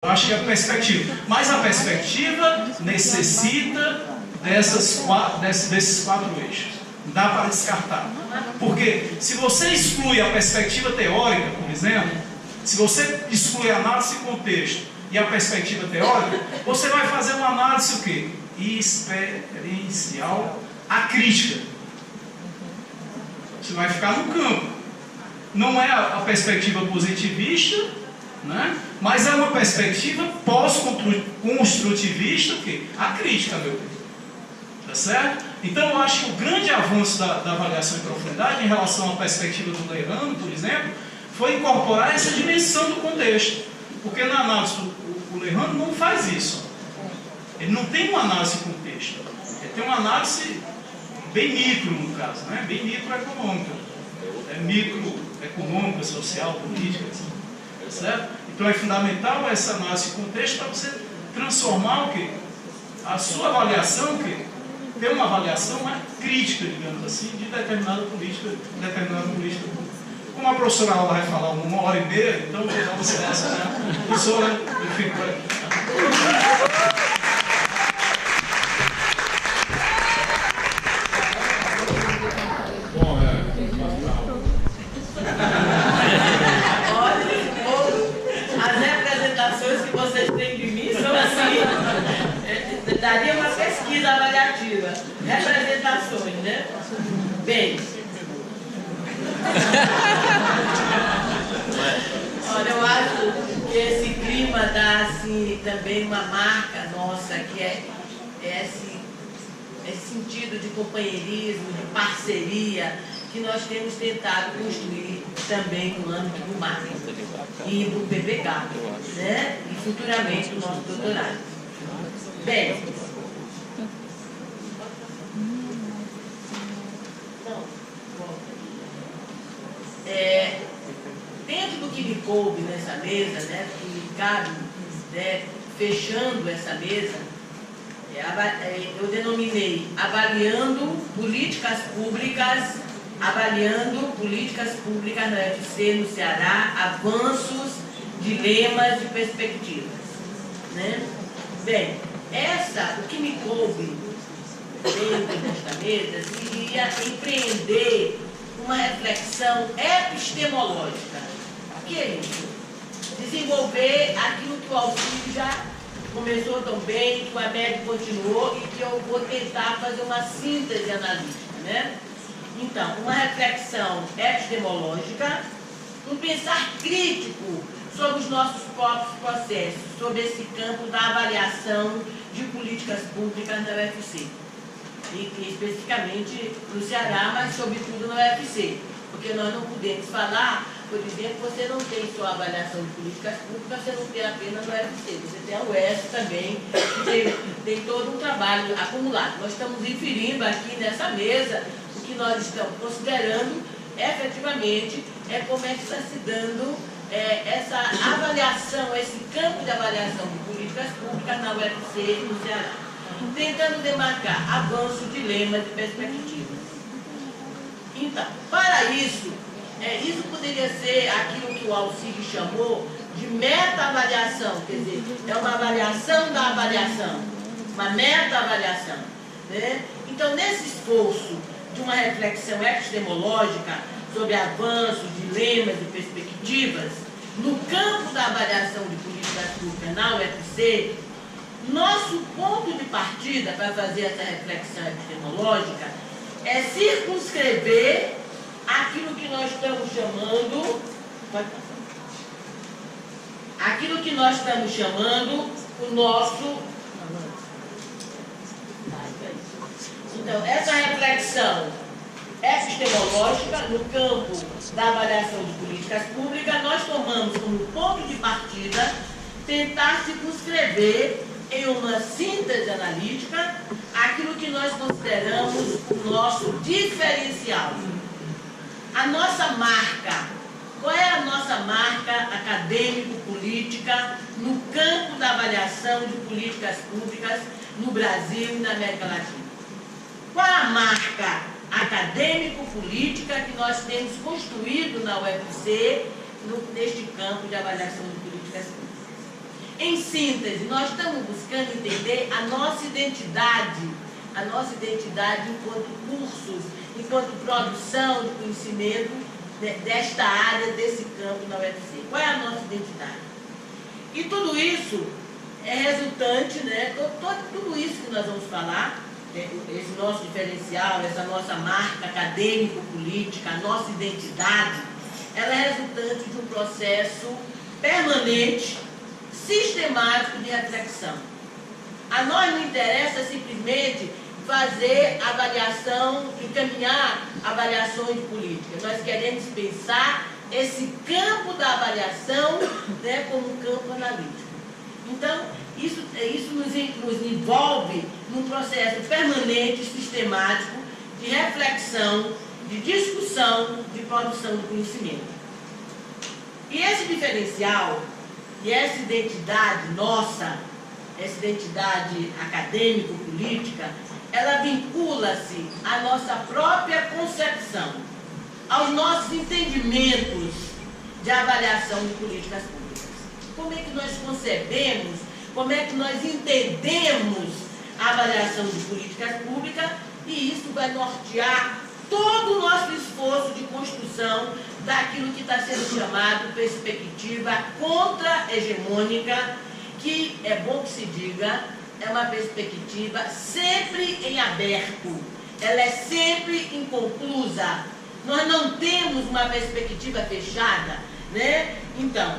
Eu acho que é a perspectiva. Mas a perspectiva necessita desses quatro eixos. Não dá para descartar. Porque se você exclui a perspectiva teórica, por exemplo, se você exclui a análise de contexto e a perspectiva teórica, você vai fazer uma análise o quê? Experiencial acrítica. Você vai ficar no campo. Não é a perspectiva positivista, né? Mas é uma perspectiva pós-construtivista, o quê? Acrítica, meu bem. Tá certo? Então eu acho que o grande avanço da avaliação em profundidade em relação à perspectiva do Lehane, por exemplo, foi incorporar essa dimensão do contexto. Porque na análise o Lehane não faz isso. Ele não tem uma análise de contexto. Ele tem uma análise bem micro, no caso, né? Bem microeconômica. Microeconômica, social, política, assim. Tá certo? Então é fundamental essa análise de contexto para você transformar o quê? A sua avaliação, o quê? Ter uma avaliação mais crítica, digamos assim, de determinada política pública. Como a professora Aula vai falar 1h30, então vou dar uma licença, né? Professora, eu fico por aqui. Daria uma pesquisa avaliativa, representações, né? Bem, olha, eu acho que esse clima dá assim, também uma marca nossa, que é esse sentido de companheirismo, de parceria, que nós temos tentado construir também no âmbito do marketing e do PPK, né? E futuramente o nosso doutorado. Bem, dentro do que me coube nessa mesa, né, que me cabe, né, fechando essa mesa, eu denominei avaliando políticas públicas na UFC no Ceará, avanços, dilemas e perspectivas, né? Bem, o que me coube dentro desta mesa seria empreender uma reflexão epistemológica. O que é isso? Desenvolver aquilo que o Alcide já começou tão bem, que o Amédio continuou e que eu vou tentar fazer uma síntese analítica, né? Então, uma reflexão epistemológica, um pensar crítico sobre os nossos próprios processos, sobre esse campo da avaliação de políticas públicas na UFC. E especificamente no Ceará, mas sobretudo na UFC. Porque nós não podemos falar, por exemplo, você não tem só avaliação de políticas públicas, você não tem apenas no UFC, você tem a UES também, que tem todo um trabalho acumulado. Nós estamos inferindo aqui nessa mesa o que nós estamos considerando efetivamente como é que está se dando essa avaliação, esse campo de avaliação de políticas públicas na UFC e no Ceará, tentando demarcar avanço, dilemas e perspectivas. Então, para isso, isso poderia ser aquilo que o Alcide chamou de meta-avaliação, quer dizer, é uma avaliação da avaliação, uma meta-avaliação, né? Então, nesse esforço de uma reflexão epistemológica sobre avanços, dilemas e perspectivas, no campo da avaliação de políticas públicas na UFC, nosso ponto de partida para fazer essa reflexão epistemológica é circunscrever aquilo que nós estamos chamando o nosso. Então, essa reflexão epistemológica no campo da avaliação de políticas públicas, nós tomamos como ponto de partida tentar circunscrever em uma síntese analítica aquilo que nós consideramos o nosso diferencial. A nossa marca. Qual é a nossa marca acadêmico-política no campo da avaliação de políticas públicas no Brasil e na América Latina? Qual é a marca acadêmico-política que nós temos construído na UFC neste campo de avaliação de políticas públicas? Em síntese, nós estamos buscando entender a nossa identidade enquanto cursos, enquanto produção de conhecimento desta área, desse campo na UFC. Qual é a nossa identidade? E tudo isso é resultante, né, tudo isso que nós vamos falar, esse nosso diferencial, essa nossa marca acadêmico-política, a nossa identidade, ela é resultante de um processo permanente, sistemático de reflexão. A nós não interessa simplesmente fazer avaliação, encaminhar avaliações de política. Nós queremos pensar esse campo da avaliação, né, como um campo analítico. Então, isso nos envolve num processo permanente, sistemático, de reflexão, de discussão, de produção de conhecimento. E esse diferencial e essa identidade nossa, essa identidade acadêmico-política, ela vincula-se à nossa própria concepção, aos nossos entendimentos de avaliação de políticas públicas. Como é que nós concebemos, como é que nós entendemos a avaliação de políticas públicas, e isso vai nortear todo o nosso esforço de construção daquilo que está sendo chamado perspectiva contra-hegemônica, que, é bom que se diga, é uma perspectiva sempre em aberto, ela é sempre inconclusa. Nós não temos uma perspectiva fechada, né? Então,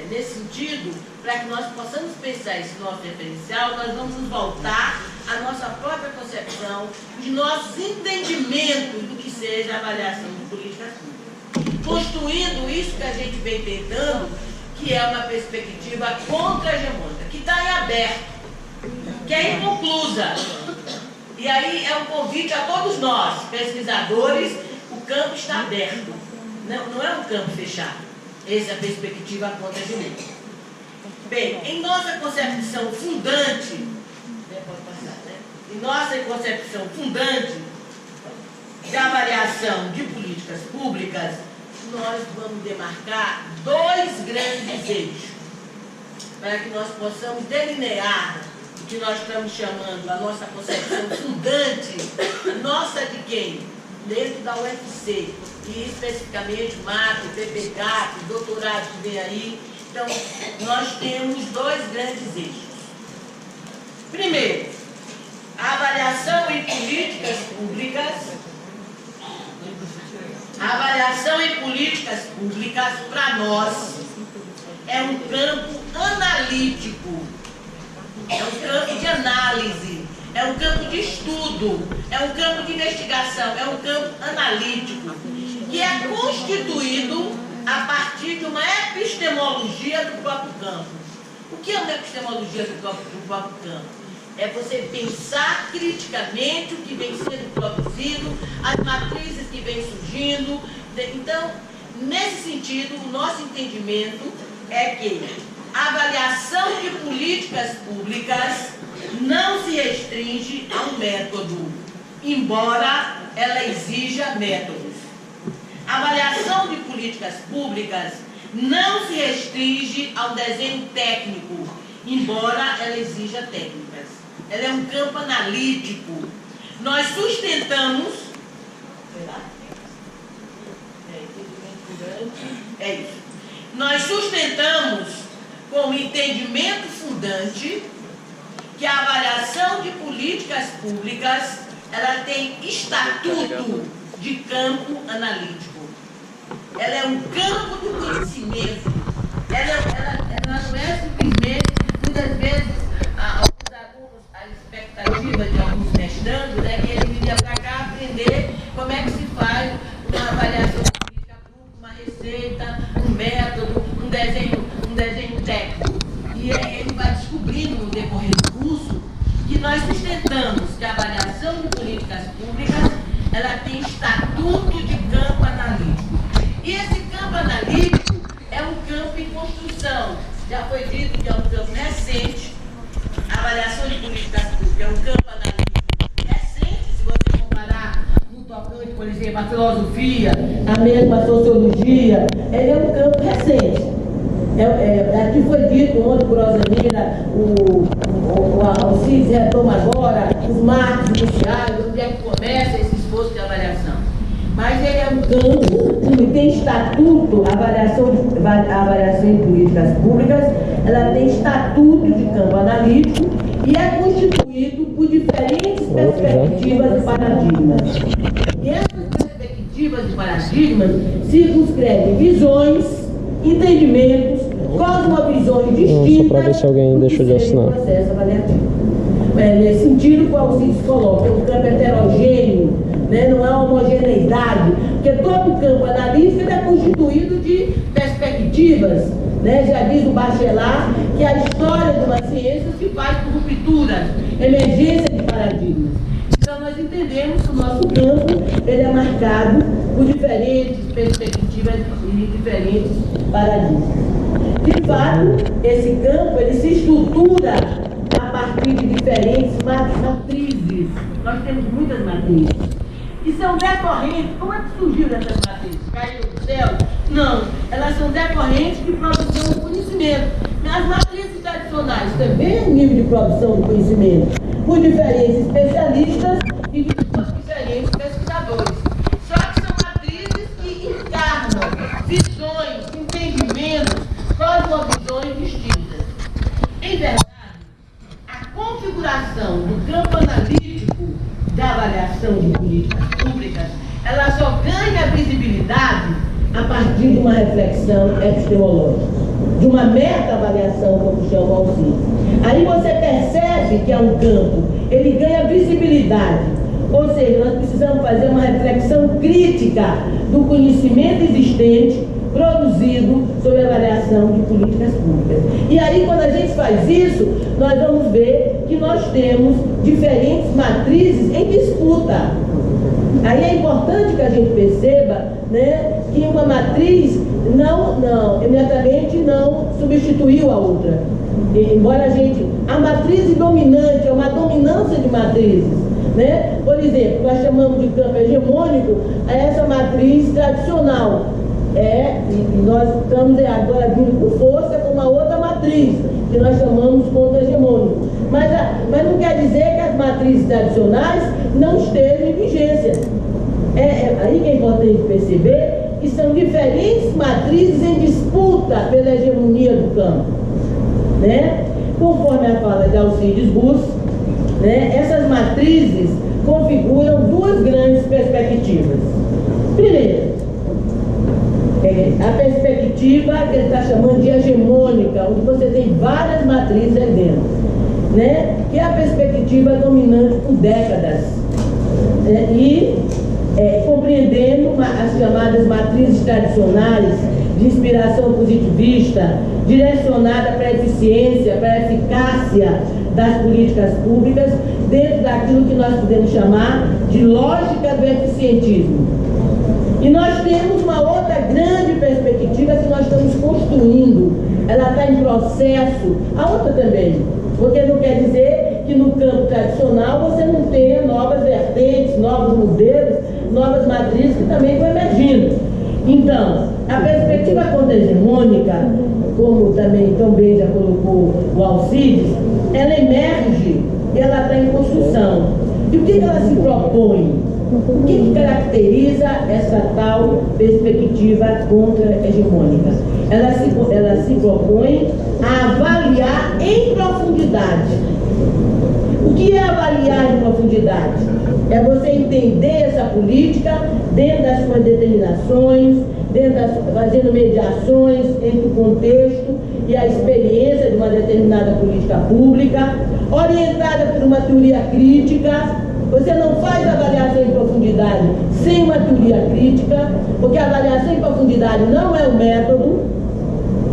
nesse sentido, para que nós possamos pensar esse nosso referencial, nós vamos nos voltar à nossa própria concepção, os nossos entendimentos do que seja a avaliação de políticas públicas, construindo isso que a gente vem tentando, que é uma perspectiva contra-hegemônica, que está em aberto, que é inconclusa. E aí é um convite a todos nós, pesquisadores, o campo está aberto, não é um campo fechado. Essa é a perspectiva contra-hegemônica. Bem, em nossa concepção fundante, em nossa concepção fundante de avaliação de políticas públicas, nós vamos demarcar dois grandes eixos, para que nós possamos delinear o que nós estamos chamando a nossa concepção fundante, nossa de quem? Dentro da UFC, e especificamente MAP, PPCAP, doutorado que vem aí. Então, nós temos dois grandes eixos. Primeiro, a avaliação em políticas públicas. A avaliação em políticas públicas, para nós, é um campo analítico, é um campo de análise, é um campo de estudo, é um campo de investigação, é um campo analítico, que é constituído a partir de uma epistemologia do próprio campo. O que é uma epistemologia do próprio campo? É você pensar criticamente o que vem sendo produzido, as matrizes que vêm surgindo. Então, nesse sentido, o nosso entendimento é que a avaliação de políticas públicas não se restringe a um método, embora ela exija métodos. A avaliação de políticas públicas não se restringe ao desenho técnico, embora ela exija técnicas. Ela é um campo analítico. Nós sustentamos... É isso. Nós sustentamos com o entendimento fundante que a avaliação de políticas públicas ela tem estatuto de campo analítico. Ela é um campo do conhecimento. Ela não é simplesmente, muitas vezes, alguns alunos, a expectativa de alguns mestrandos é que ele viria para cá aprender como é que se faz uma avaliação de política pública, uma receita, um método, um desenho técnico. E ele vai descobrindo no decorrer do curso que nós sustentamos que a avaliação de políticas públicas ela tem estatuto de campo analítico. E esse campo analítico é um campo em construção. Já foi dito que é um campo recente. A avaliação de políticas públicas é um campo analítico recente, se você comparar no tocante, por exemplo, a filosofia, a mesma sociologia, ele é um campo recente. Aqui foi dito ontem por Rosanira, o Alcides retoma agora, os marcos iniciais, onde é que começa esse esforço de avaliação. Mas ele é um campo que tem estatuto, a avaliação em políticas públicas, ela tem estatuto de campo analítico e é constituído por diferentes perspectivas e paradigmas. E essas perspectivas e paradigmas circunscrevem visões, entendimentos, cosmovisões distintas. Só para ver se alguém deixou de assinar. Processo avaliativo. Nesse sentido, que o Alcides coloca, é um campo heterogêneo, né? Não é uma homogeneidade, porque todo campo analítico é constituído de perspectivas, né? Já diz o Bachelard que a história de uma ciência se faz por rupturas, emergência de paradigmas. Então nós entendemos que o nosso campo ele é marcado por diferentes perspectivas e diferentes paradigmas. De fato, esse campo ele se estrutura a partir de diferentes matrizes. Nós temos muitas matrizes. E são decorrentes. Como é que surgiu essas matrizes? Caiu do céu? Não. Elas são decorrentes de produção do conhecimento. As matrizes tradicionais também é um nível de produção do conhecimento, por diferentes especialistas e por diferentes pesquisadores. Só que são matrizes que encarnam visões, entendimentos, cosmovisões distintas. Em verdade, a configuração do campo analítico da avaliação de políticas públicas, ela só ganha visibilidade a partir de uma reflexão epistemológica, de uma meta-avaliação, como chama o Alcides. Aí você percebe que é um campo, ele ganha visibilidade, ou seja, nós precisamos fazer uma reflexão crítica do conhecimento existente produzido sobre a avaliação de políticas públicas. E aí, quando a gente faz isso, nós vamos ver que nós temos diferentes matrizes em disputa. Aí é importante que a gente perceba, né, que uma matriz imediatamente não substituiu a outra. Embora a matriz dominante é uma dominância de matrizes, né? Por exemplo, nós chamamos de campo hegemônico a essa matriz tradicional. E nós estamos agora vindo com força com uma outra matriz, que nós chamamos de contra-hegemônico. Mas não quer dizer que as matrizes tradicionais não estejam em vigência. Aí que é importante perceber que são diferentes matrizes em disputa pela hegemonia do campo, né? Conforme a fala de Alcides Bus, né, essas matrizes configuram duas grandes perspectivas. Primeiro, a perspectiva que ele está chamando de hegemônica, onde você tem várias matrizes aí dentro, né? Que é a perspectiva dominante por décadas, compreendendo as chamadas matrizes tradicionais de inspiração positivista, direcionada para a eficiência, para a eficácia das políticas públicas, dentro daquilo que nós podemos chamar de lógica do eficientismo. E nós temos uma outra grande perspectiva que nós estamos construindo. Ela está em processo, a outra também, porque não quer dizer que no campo tradicional você não tenha novas vertentes, novos modelos, novas matrizes que também estão emergindo. Então, a perspectiva contra-hegemônica, como também tão bem já colocou o Alcides, ela emerge, ela está em construção. E o que ela se propõe? O que caracteriza essa tal perspectiva contra-hegemônica? Ela se propõe a avaliar em profundidade. O que é avaliar em profundidade? É você entender essa política dentro das suas determinações, fazendo mediações entre o contexto e a experiência de uma determinada política pública, orientada por uma teoria crítica. Você não faz avaliação em profundidade sem uma teoria crítica, porque a avaliação em profundidade não é um método,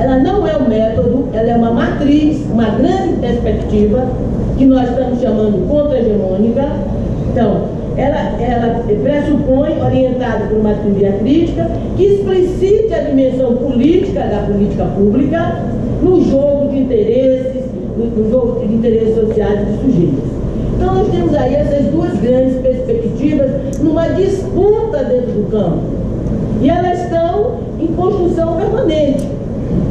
ela não é um método, ela é uma matriz, uma grande perspectiva, que nós estamos chamando contra-hegemônica. Então, ela pressupõe, orientada por uma teoria crítica, que explicite a dimensão política da política pública no jogo de interesses, no jogo de interesses sociais dos sujeitos. Então, nós temos aí essas duas grandes perspectivas numa disputa dentro do campo. E elas estão em construção permanente.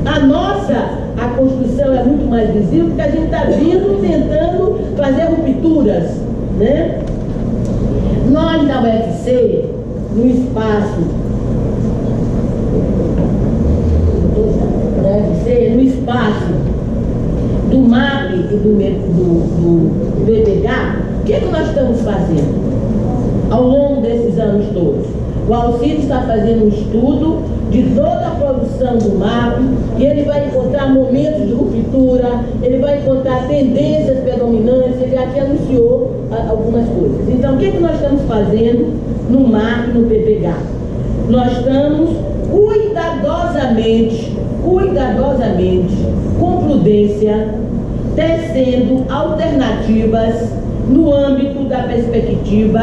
A construção é muito mais visível porque a gente está vindo tentando fazer rupturas, né? Nós da UFC, no espaço do MAP e do BBH, o que nós estamos fazendo ao longo desses anos todos? O Alcides está fazendo um estudo de toda a produção do MAP e ele vai encontrar momentos de ruptura, ele vai encontrar tendências predominantes, ele aqui anunciou algumas coisas. Então, o que nós estamos fazendo no MAP e no BBH? Nós estamos cuidadosamente, com prudência, tecendo alternativas no âmbito da perspectiva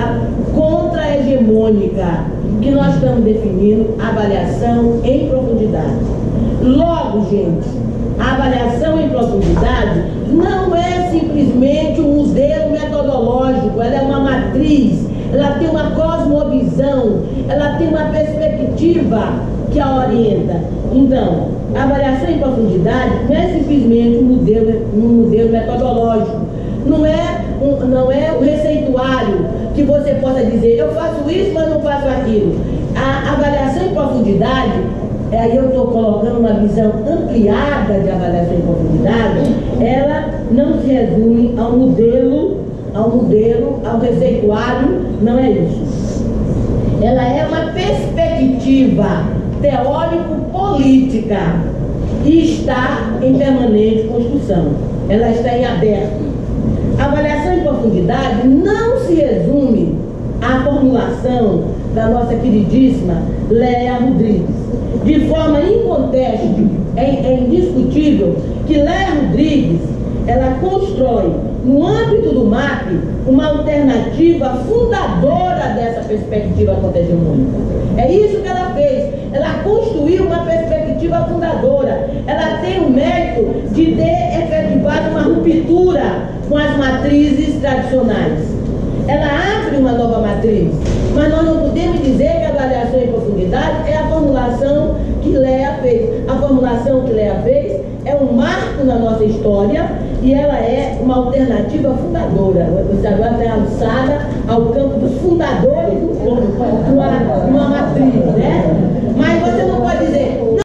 contra-hegemônica, que nós estamos definindo avaliação em profundidade. Logo, gente, a avaliação em profundidade não é simplesmente um modelo metodológico, ela é uma matriz, ela tem uma cosmovisão, ela tem uma perspectiva que a orienta. Então, a avaliação em profundidade não é simplesmente um modelo metodológico, não é o receituário que você possa dizer, eu faço isso, mas não faço aquilo. A avaliação em profundidade, aí eu estou colocando uma visão ampliada de avaliação em profundidade, ela não se resume ao modelo, ao receituário, não é isso. Ela é uma perspectiva teórico-política e está em permanente construção. Ela está em aberto. A avaliação em profundidade não se resume à formulação da nossa queridíssima Léa Rodrigues. De forma inconteste, é indiscutível que Léa Rodrigues, ela constrói, no âmbito do MAP, uma alternativa fundadora dessa perspectiva contra-hegemônica. É isso que ela fez. Ela construiu uma perspectiva fundadora. Ela tem o mérito de ter efetivado uma ruptura com as matrizes tradicionais. Ela abre uma nova matriz, mas nós não podemos dizer que a avaliação em profundidade é a formulação que Léa fez. A formulação que Léa fez é um marco na nossa história e ela é uma alternativa fundadora. Você agora está alçada ao campo dos fundadores do corpo, uma matriz, né?